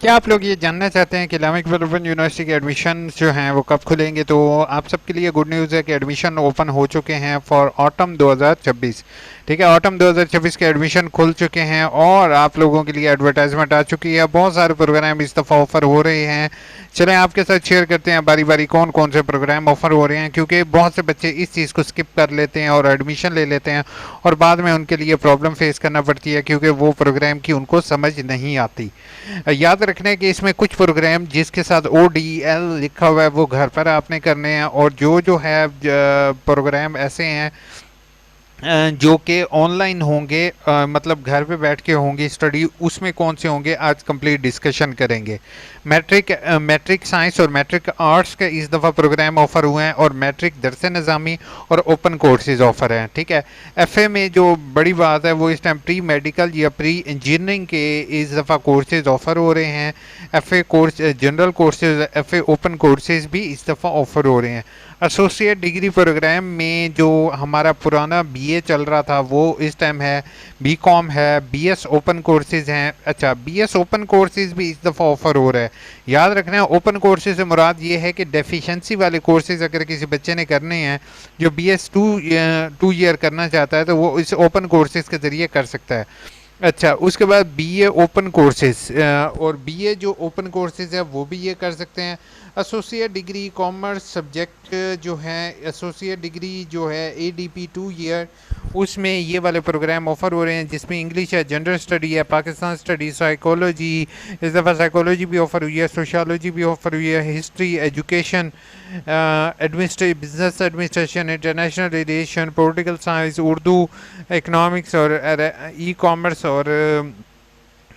क्या आप लोग ये जानना चाहते हैं कि इस्लामिक वेलफेयर यूनिवर्सिटी के एडमिशन जो हैं वो कब खुलेंगे? तो आप सबके लिए गुड न्यूज़ है कि एडमिशन ओपन हो चुके हैं फॉर ऑटम 2026। ठीक है, ऑटम 2026 के एडमिशन खुल चुके हैं और आप लोगों के लिए एडवर्टाइजमेंट आ चुकी है। बहुत सारे प्रोग्राम इस दफ़ा ऑफर हो रहे हैं। चलें आपके साथ शेयर करते हैं बारी बारी कौन कौन से प्रोग्राम ऑफर हो रहे हैं, क्योंकि बहुत से बच्चे इस चीज़ को स्किप कर लेते हैं और एडमिशन ले लेते हैं और बाद में उनके लिए प्रॉब्लम फेस करना पड़ती है क्योंकि वो प्रोग्राम की उनको समझ नहीं आती। याद रखना है कि इसमें कुछ प्रोग्राम जिसके साथ ODL लिखा हुआ है वो घर पर आपने करने हैं, और जो जो है प्रोग्राम ऐसे हैं जो कि ऑनलाइन होंगे, मतलब घर पे बैठ के होंगे स्टडी, उसमें कौन से होंगे आज कंप्लीट डिस्कशन करेंगे। मैट्रिक साइंस और मैट्रिक आर्ट्स के इस दफ़ा प्रोग्राम ऑफर हुए हैं और मैट्रिक दरस निज़ामी और ओपन कोर्सेज ऑफर हैं। ठीक है, FA में जो बड़ी बात है वो इस टाइम प्री मेडिकल या प्री इंजीनियरिंग के इस दफ़ा कोर्सेज ऑफर हो रहे हैं। FA course general courses, FA open courses भी इस दफ़ा ऑफर हो रहे हैं। एसोसिएट डिग्री प्रोग्राम में जो हमारा पुराना BA चल रहा था वो इस टाइम है BCom है, BS ओपन कोर्सेज हैं। अच्छा, BS ओपन कोर्सेज भी इस दफ़ा ऑफर हो रहा है। याद रखना है ओपन कोर्सेज से मुराद ये है कि डेफिशिएंसी वाले कोर्सेज अगर किसी बच्चे ने करने हैं, जो BS 2 ईयर करना चाहता है तो वो इस ओपन कोर्सेज के ज़रिए कर सकता है। अच्छा, उसके बाद BA ओपन कोर्सेज, और BA जो ओपन कोर्सेज है वो भी ये कर सकते हैं। एसोसिएट डिग्री कॉमर्स सब्जेक्ट जो है, एसोसिएट डिग्री जो है ADP 2 ईयर, उसमें ये वाले प्रोग्राम ऑफर हो रहे हैं जिसमें इंग्लिश है, जनरल स्टडी है, पाकिस्तान स्टडी, साइकोलॉजी, इस दफ़ा साइकोलॉजी भी ऑफर हुई है, सोशियोलॉजी भी ऑफर हुई है, history, education, business administration, international relation, political science, Urdu, economics और ई कॉमर्स और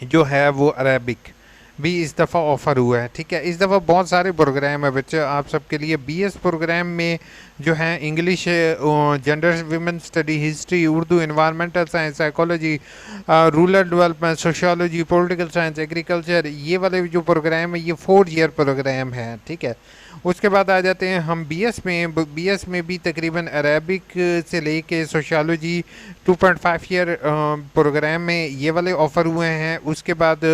जो है वो अरेबिक भी इस दफ़ा ऑफ़र हुआ है। ठीक है, इस दफ़ा बहुत सारे प्रोग्राम है बच्चे आप सबके लिए। BS प्रोग्राम में जो है English, gender women study, history, Urdu, environmental science, psychology, rural development, sociology, political science, agriculture, ये वाले जो प्रोग्राम है ये 4 ईयर प्रोग्राम है। ठीक है, उसके बाद आ जाते हैं हम BS में भी तकरीबन अरेबिक से लेके सोशियोलॉजी 2.5 ईयर प्रोग्राम में ये वाले ऑफ़र हुए हैं। उसके बाद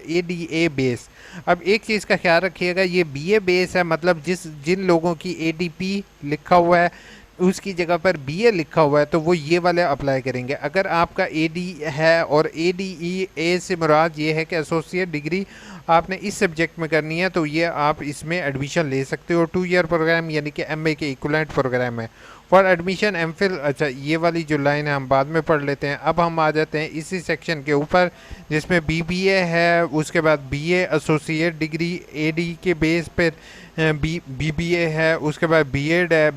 ADA बेस। अब एक चीज़ का ख्याल रखिएगा, ये BA बेस है, मतलब जिन लोगों की ADP लिखा हुआ है उसकी जगह पर BA लिखा हुआ है तो वो ये वाले अप्लाई करेंगे। अगर आपका AD है और ADE से मुराद ये है कि एसोसिएट डिग्री आपने इस सब्जेक्ट में करनी है तो ये आप इसमें एडमिशन ले सकते हो। 2 ईयर प्रोग्राम यानी कि MA के इक्विवेलेंट प्रोग्राम है। फॉर एडमिशन MPhil, अच्छा ये वाली जो लाइन है हम बाद में पढ़ लेते हैं। अब हम आ जाते हैं इसी सेक्शन के ऊपर जिसमें BBA है, उसके बाद BA एसोसिएट डिग्री AD के बेस पर BBA है, उसके बाद B.Ed है,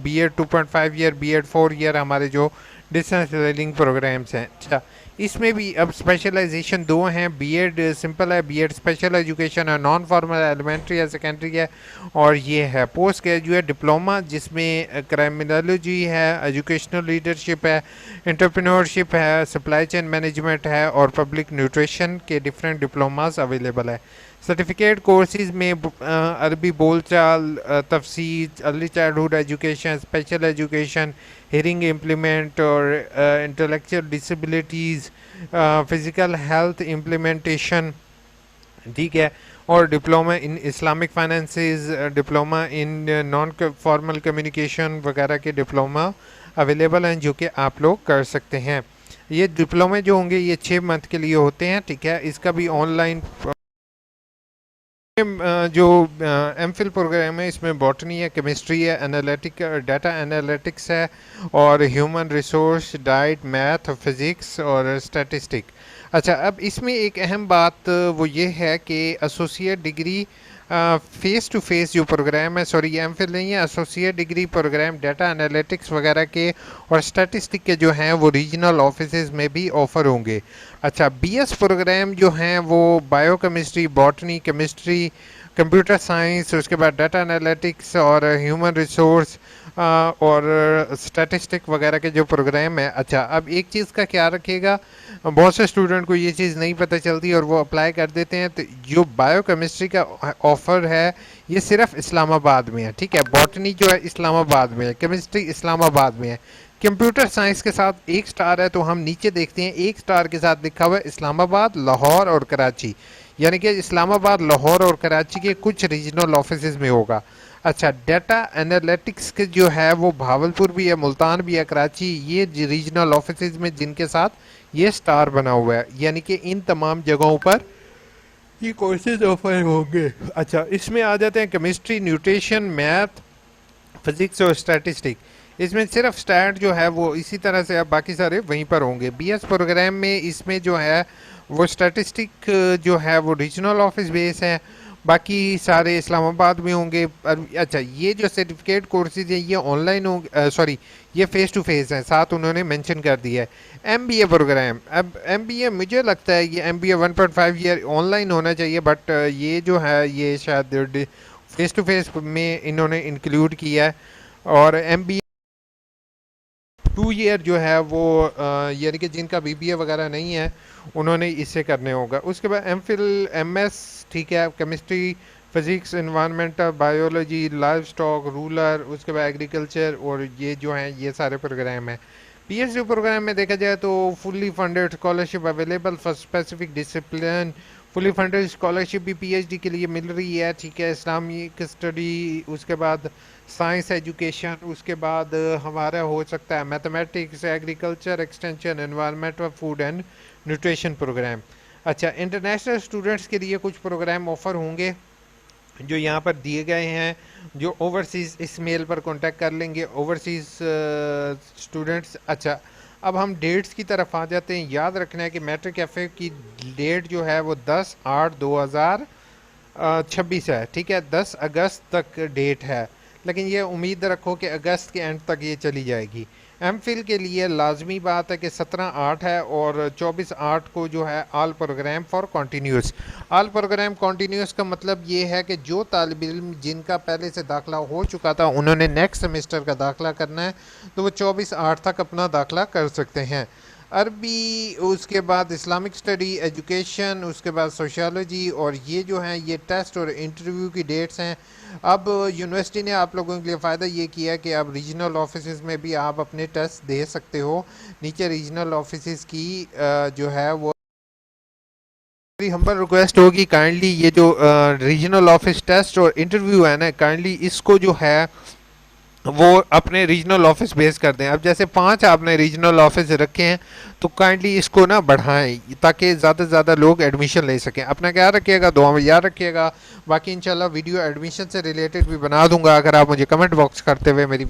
B.Ed 2.5 ईयर, B.Ed 4 ईयर हमारे जो डिस्टेंस लर्निंग प्रोग्राम्स हैं। अच्छा, इसमें भी अब स्पेशलाइजेशन 2 हैं। B.Ed सिंपल है, B.Ed स्पेशल एजुकेशन है, नॉन फॉर्मल एलिमेंट्री है, सेकेंडरी है, और ये है पोस्ट ग्रेजुएट डिप्लोमा जिसमें क्राइमिनोलॉजी है, एजुकेशनल लीडरशिप है, एंटरप्रेन्योरशिप है, सप्लाई चेन मैनेजमेंट है और पब्लिक न्यूट्रिशन के डिफरेंट डिप्लोमास अवेलेबल है। सर्टिफिकेट कोर्सेज में अरबी बोलचाल, तफसीर, early childhood education, special education, hearing implement और intellectual disabilities, physical health implementation, ठीक है, और diploma in Islamic finances, diploma in non formal communication वगैरह के डिप्लोमा अवेलेबल हैं जो कि आप लोग कर सकते हैं। ये डिप्लोमे जो होंगे ये 6 मंथ के लिए होते हैं। ठीक है, इसका भी ऑनलाइन जो MPhil प्रोग्राम है इसमें बॉटनी है, केमिस्ट्री है, डाटा एनालिटिक्स है और human resource, diet, math, physics और स्टैटिस्टिक। अच्छा, अब इसमें एक अहम बात वो ये है कि associate degree face to face जो प्रोग्राम है, सॉरी ये MPhil नहीं है, associate degree program data analytics वगैरह के और स्टैटिस्टिक के जो हैं वो रीजनल ऑफिसेज में भी ऑफ़र होंगे। अच्छा, BS प्रोग्राम जो हैं वो biochemistry, botany, chemistry, computer science, उसके बाद डाटा एनालिटिक्स और ह्यूमन रिसोर्स और स्टैटिस्टिक वगैरह के जो प्रोग्राम है। अच्छा, अब एक चीज़ का ख्याल रखिएगा, बहुत से स्टूडेंट को ये चीज़ नहीं पता चलती और वो अप्लाई कर देते हैं। तो जो बायोकेमिस्ट्री का ऑफ़र है ये सिर्फ इस्लामाबाद में है। ठीक है, बॉटनी जो है इस्लामाबाद में है, केमिस्ट्री इस्लामाबाद में है, कंप्यूटर साइंस के साथ 1 स्टार है तो हम नीचे देखते हैं 1 स्टार के साथ लिखा हुआ है इस्लामाबाद, लाहौर और कराची। यानी कि इस्लामाबाद, लाहौर और कराची के कुछ रीजनल ऑफिस में होगा। अच्छा, डाटा एनालिटिक्स के जो है वो भावलपुर भी है, मुल्तान भी है, कराची, ये रीजनल ऑफिस में जिनके साथ ये स्टार बना हुआ है, यानी कि इन तमाम जगहों पर ये कोर्सेज ऑफर होंगे। अच्छा, इसमें आ जाते हैं केमिस्ट्री, न्यूट्रिशन, मैथ, फिजिक्स और स्टैटिस्टिक। इसमें सिर्फ स्टैट जो है वो इसी तरह से, अब बाकी सारे वहीं पर होंगे। बीएस प्रोग्राम में इसमें जो है वो स्टैटिस्टिक जो है वो रीजनल ऑफिस बेस है, बाकी सारे इस्लामाबाद में होंगे। अच्छा, ये जो सर्टिफिकेट कोर्सेज हैं ये ऑनलाइन होंगे, सॉरी ये फ़ेस टू फेस हैं, साथ उन्होंने मेंशन कर दिया है। एमबीए प्रोग्राम, अब एमबीए मुझे लगता है ये एमबीए 1.5 ईयर ऑनलाइन होना चाहिए, बट ये जो है ये शायद फेस टू फेस में इन्होंने इंक्लूड किया है। और एमबीए 2 ईयर जो है वो यानी कि जिनका बीबीए वगैरह नहीं है उन्होंने इससे करने होगा। उसके बाद एमफिल, एमएस, ठीक है, chemistry, physics, environmental, biology, life stock, rural, उसके बाद एग्रीकल्चर, और ये जो हैं ये सारे प्रोग्राम हैं। पीएचडी प्रोग्राम में देखा जाए तो fully funded scholarship available for specific discipline, fully funded scholarship भी पीएचडी के लिए मिल रही है, ठीक है, इस्लामिक स्टडी, उसके बाद साइंस एजुकेशन, उसके बाद हमारा हो सकता है mathematics, agriculture, extension, environment, food and nutrition program. अच्छा, इंटरनेशनल स्टूडेंट्स के लिए कुछ प्रोग्राम ऑफर होंगे जो यहाँ पर दिए गए हैं, जो ओवरसीज़ इस मेल पर कांटेक्ट कर लेंगे, ओवरसीज़ स्टूडेंट्स। अच्छा, अब हम डेट्स की तरफ आ जाते हैं। याद रखना है कि मैट्रिक कैफ़े की डेट जो है वो 10/8/2026 है, ठीक है, 10 अगस्त तक डेट है, लेकिन ये उम्मीद रखो कि अगस्त के एंड तक ये चली जाएगी। एम फिल के लिए लाजमी बात है कि 17/8 है और 24/8 को जो है all program for continuous. All program continuous का मतलब ये है कि जो तालिब इल्म जिनका पहले से दाखिला हो चुका था उन्होंने नेक्स्ट सेमेस्टर का दाखिला करना है तो वो 24/8 तक अपना दाखिला कर सकते हैं। अरबी, उसके बाद इस्लामिक स्टडी, एजुकेशन, उसके बाद सोशियोलॉजी, और ये जो हैं ये टेस्ट और इंटरव्यू की डेट्स हैं। अब यूनिवर्सिटी ने आप लोगों के लिए फ़ायदा ये किया कि अब रीजनल ऑफिस में भी आप अपने टेस्ट दे सकते हो। नीचे रीजनल ऑफिस की जो है वो मेरी हम्बल रिक्वेस्ट होगी, काइंडली ये जो रीजनल ऑफिस टेस्ट और इंटरव्यू है ना, काइंडली इसको जो है वो अपने रीजनल ऑफिस बेस कर दें। अब जैसे 5 आपने रीजनल ऑफिस रखे हैं तो काइंडली इसको ना बढ़ाएं ताकि ज़्यादा से ज़्यादा लोग एडमिशन ले सकें। अपना क्या रखिएगा, दुआ में याद रखिएगा। बाकी इंशाल्लाह वीडियो एडमिशन से रिलेटेड भी बना दूंगा अगर आप मुझे कमेंट बॉक्स करते हुए मेरी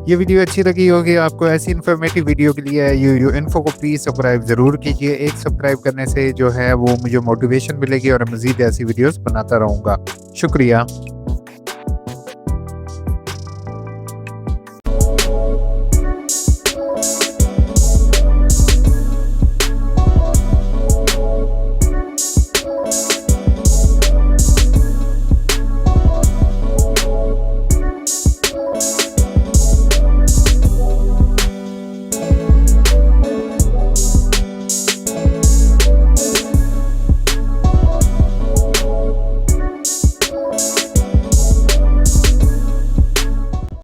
ये वीडियो अच्छी लगी होगी आपको। ऐसी इन्फॉर्मेटिव वीडियो के लिए यूट्यूब इन्फो को प्लीज़ सब्सक्राइब ज़रूर कीजिए। एक सब्सक्राइब करने से जो है वो मुझे मोटिवेशन मिलेगी और मज़ीद ऐसी वीडियोस बनाता रहूँगा। शुक्रिया।